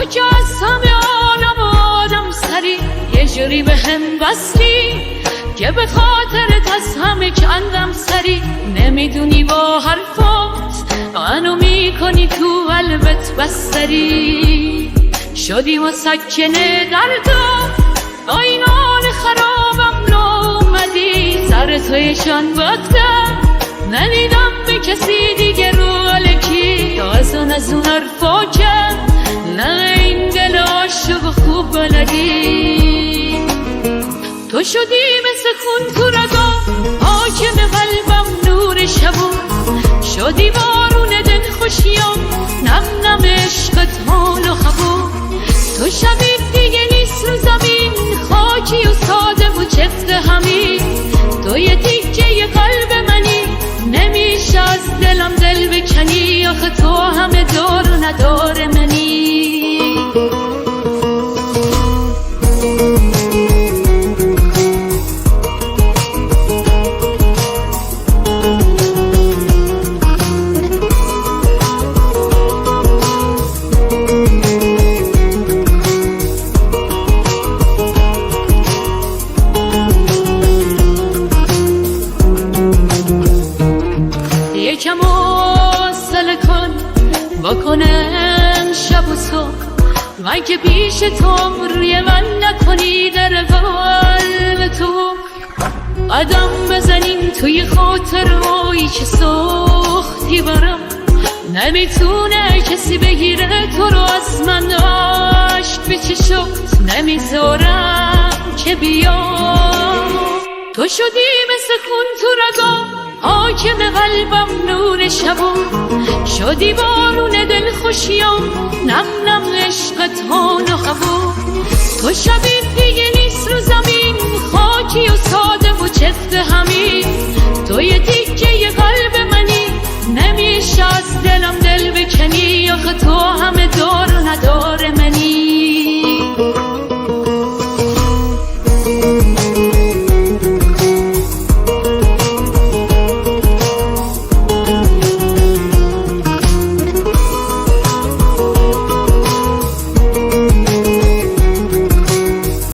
که از همه عالم آدم سری یه جوری به هم وصلی که به خاطرت از همه کندم سری. نمیدونی با حرفات منو میکنی تو قلبت بستری. شدی مسکنه دردم با این حال خرابم نومدی. سر توی جان وقتم ندیدم به کسی دیگه رو الکی. از اون حرفا که نه این دل عاشق خوب بلدی. تو شدی مثل خون تو رگا حاکم قلبم نور شبو. شدی بارون دل خوشیام نم نم عشقت حال و خبو. تو شبیه دیگه نیست رو زمین خاکی و ساده و چفت همین. تو یه تیکه یه قلب منی نمیشه از دلم دل بکنی. آخه تو همه دار و ندار منی. یکم حوصله کن بکنم شب و صبح. من که پیش تو روی من نکنی در قلب تو. قدم بزنیم توی خاطرهایی که ساختی برام. نمیتونه کسی بگیره تو رو از من. عشق به چشات نمیذارم که بیام. تو شدی مثل خون تو رگام حاکم قلبم نور شبو. شدی بارون دل خوشیام نم نم عشقت حال و هوا. تو شبیه دیگه نیست رو زمین خاکی و ساده و چفت همین. تو یه تیکه یه قلب منی نمیشه از دلم دل بکنی. آخه تو همه دار و ندار منی.